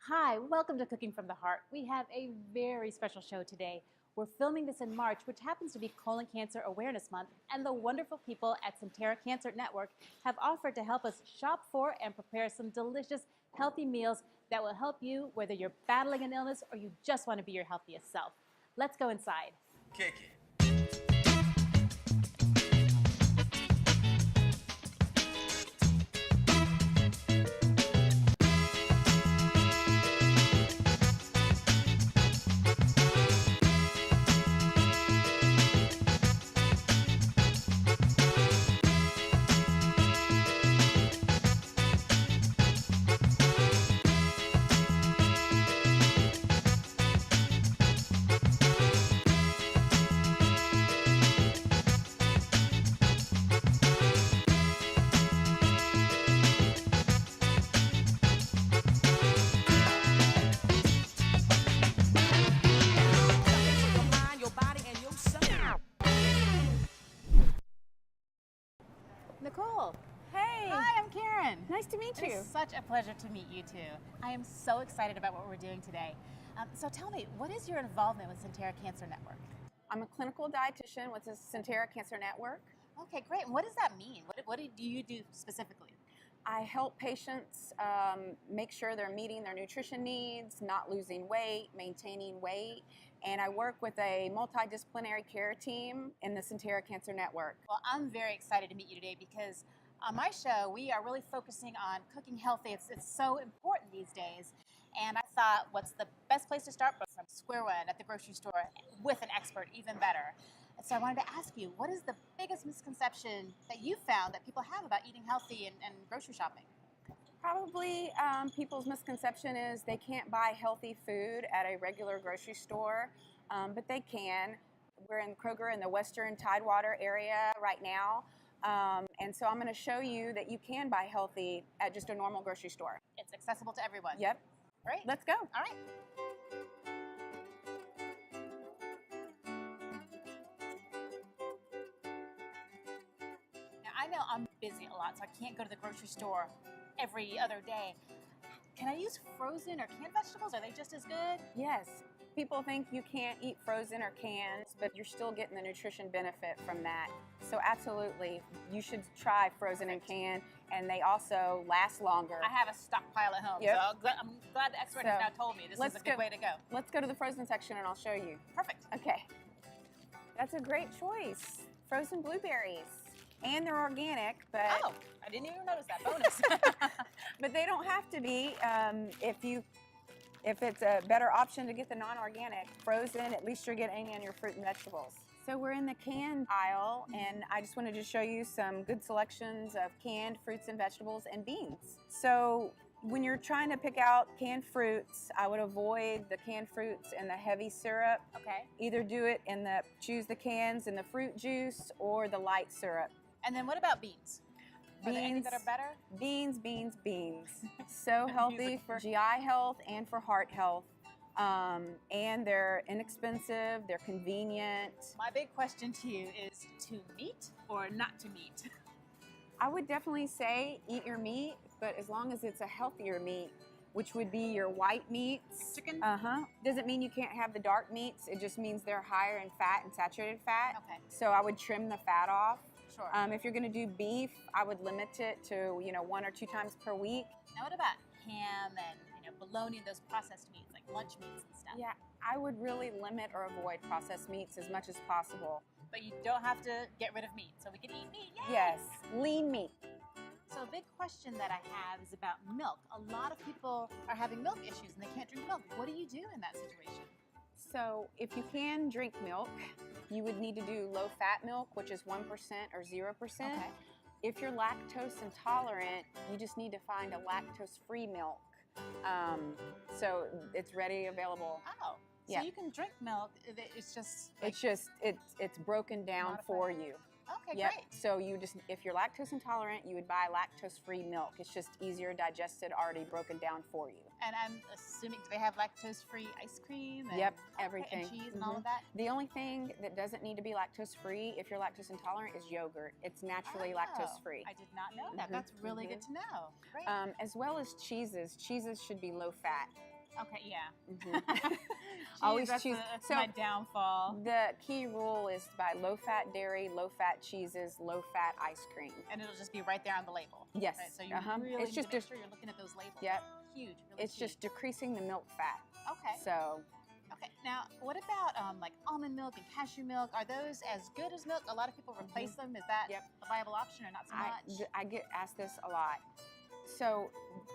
Hi, welcome to Cooking from the Heart. We have a very special show today. We're filming this in March, which happens to be Colon Cancer Awareness Month, and the wonderful people at Centera Cancer Network have offered to help us shop for and prepare some delicious, healthy meals that will help you whether you're battling an illness or you just want to be your healthiest self. Let's go inside. Kick it. Nicole. Hey. Hi, I'm Karen. Nice to meet you. It's such a pleasure to meet you too. I am so excited about what we're doing today. So tell me, what is your involvement with Centera Cancer Network? I'm a clinical dietitian with the Centera Cancer Network. Okay, great. And what does that mean? What do you do specifically? I help patients make sure they're meeting their nutrition needs, not losing weight, maintaining weight, and I work with a multidisciplinary care team in the Centera Cancer Network. Well, I'm very excited to meet you today because on my show, we are really focusing on cooking healthy. It's so important these days. And I thought, what's the best place to start? But from square one at the grocery store with an expert, even better. So I wanted to ask you, what is the biggest misconception that you found that people have about eating healthy and grocery shopping? Probably people's misconception is they can't buy healthy food at a regular grocery store, but they can. We're in Kroger in the Western Tidewater area right now, and so I'm going to show you that you can buy healthy at just a normal grocery store. It's accessible to everyone. Yep. Great. Let's go. All right. Now, I know I'm busy a lot, so I can't go to the grocery store every other day. Can I use frozen or canned vegetables? Are they just as good? Yes. People think you can't eat frozen or cans, but you're still getting the nutrition benefit from that. So absolutely, you should try frozen and canned, and they also last longer. I have a stockpile at home, Yep. so I'm glad the expert has now told me this is a good way to go. Let's go to the frozen section and I'll show you. Perfect. Okay. That's a great choice. Frozen blueberries. And they're organic, but Oh, I didn't even notice that. Bonus. but they don't have to be. If it's a better option to get the non-organic frozen, at least you're getting in your fruit and vegetables. So we're in the canned aisle, and I just wanted to show you some good selections of canned fruits and vegetables and beans. So when you're trying to pick out canned fruits, I would avoid the canned fruits and the heavy syrup. Okay. Either do it choose the cans in the fruit juice or the light syrup. And then what about beans? Are there any that are better? Beans, beans, beans. So healthy for GI health and for heart health. And they're inexpensive, they're convenient. My big question to you is to meat or not to meat? I would definitely say eat your meat, but as long as it's a healthier meat, which would be your white meats. Chicken? Doesn't mean you can't have the dark meats, it just means they're higher in fat and saturated fat. Okay. So I would trim the fat off. Sure. If you're going to do beef, I would limit it to 1 or 2 times per week. Now what about ham and bologna and those processed meats like lunch meats and stuff? Yeah, I would really limit or avoid processed meats as much as possible. But you don't have to get rid of meat, so we can eat meat. Yay! Yes, lean meat. So a big question that I have is about milk. A lot of people are having milk issues and they can't drink milk. What do you do in that situation? So if you can drink milk, you would need to do low-fat milk, which is 1% or 0%. Okay. If you're lactose intolerant, you just need to find a lactose-free milk. So it's ready, available. Oh, so Yeah. you can drink milk. It's just It's broken down Modified. for you. okay, Yep. great. So if you're lactose intolerant, you would buy lactose-free milk. It's just easier digested, already broken down for you. And I'm assuming, do they have lactose-free ice cream? And, Yep, okay, everything. and cheese and all Mhm. of that? The only thing that doesn't need to be lactose-free if you're lactose intolerant is yogurt. It's naturally Oh, lactose-free. I did not know that. Mhm, That's really mhm. good to know. Great. As well as cheeses. Cheeses should be low-fat. Okay, yeah. Mhm. Cheese, Always that's choose. that's my downfall. The key rule is to buy low-fat dairy, low-fat cheeses, low-fat ice cream. And it'll just be right there on the label. Yes. Right? So you really It's need just to make sure you're looking at those labels. Yep. Huge. Really It's key. just decreasing the milk fat. Okay. So Okay. Now, what about like almond milk and cashew milk? Are those as good as milk? A lot of people replace them. Is that Yep. a viable option or not so much? I get asked this a lot. So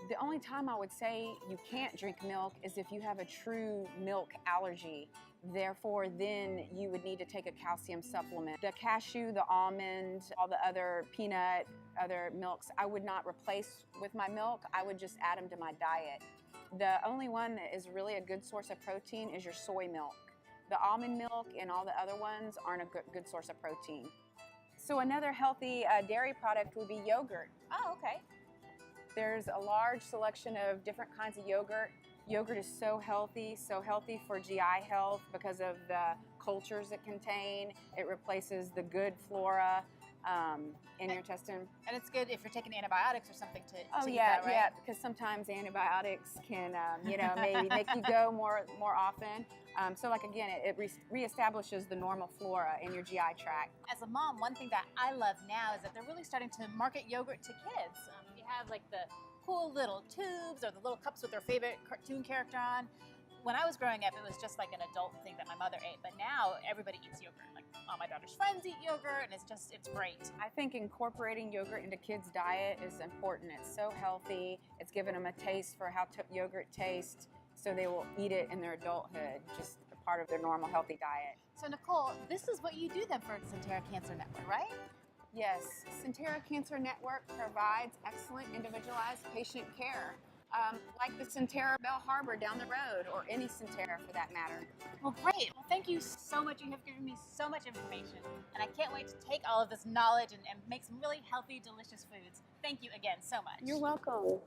the only time I would say you can't drink milk is if you have a true milk allergy. Therefore, then you would need to take a calcium supplement. The cashew, the almond, all the other peanut, other milks, I would not replace with my milk. I would just add them to my diet. The only one that is really a good source of protein is your soy milk. The almond milk and all the other ones aren't a good source of protein. So another healthy dairy product would be yogurt. Oh, okay. There's a large selection of different kinds of yogurt. Yogurt is so healthy for GI health because of the cultures it contain. It replaces the good flora in your intestine. And it's good if you're taking antibiotics or something to eat Yeah, that, right? yeah, because sometimes antibiotics can, maybe make you go more often. So like again, it reestablishes the normal flora in your GI tract. As a mom, one thing that I love now is that they're really starting to market yogurt to kids. You have like the cool little tubes or the little cups with their favorite cartoon character on. When I was growing up, it was just like an adult thing that my mother ate, but now everybody eats yogurt. Like all my daughter's friends eat yogurt, and it's great. I think incorporating yogurt into kids' diet is important. It's so healthy. It's given them a taste for how yogurt tastes, so they will eat it in their adulthood, just a part of their normal healthy diet. So Nicole, this is what you do then for Centera Cancer Network, right? Yes, Centera Cancer Network provides excellent individualized patient care. Like the Centera Bell Harbor down the road, or any Centera for that matter. Well, great. Well, thank you so much. You have given me so much information, and I can't wait to take all of this knowledge and make some really healthy, delicious foods. Thank you again so much. You're welcome.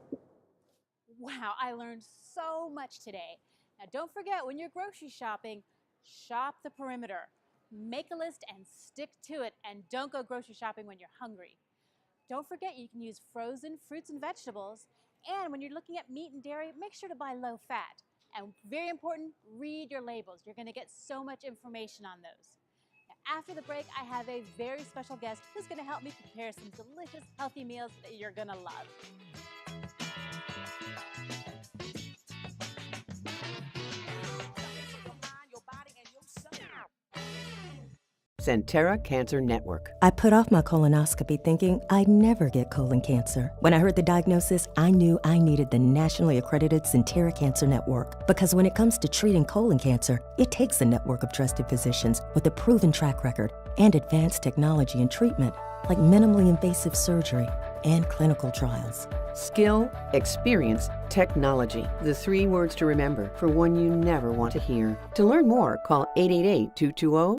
Wow, I learned so much today. Now, don't forget, when you're grocery shopping, shop the perimeter. Make a list and stick to it, and don't go grocery shopping when you're hungry. Don't forget, you can use frozen fruits and vegetables. And when you're looking at meat and dairy, make sure to buy low fat. And very important, read your labels. You're going to get so much information on those. Now, after the break, I have a very special guest who's going to help me prepare some delicious, healthy meals that you're going to love. Centera Cancer Network. I put off my colonoscopy thinking I'd never get colon cancer. When I heard the diagnosis, I knew I needed the nationally accredited Centera Cancer Network. Because when it comes to treating colon cancer, it takes a network of trusted physicians with a proven track record and advanced technology and treatment, like minimally invasive surgery and clinical trials. Skill, experience, technology. The 3 words to remember for one you never want to hear. To learn more, call 888-220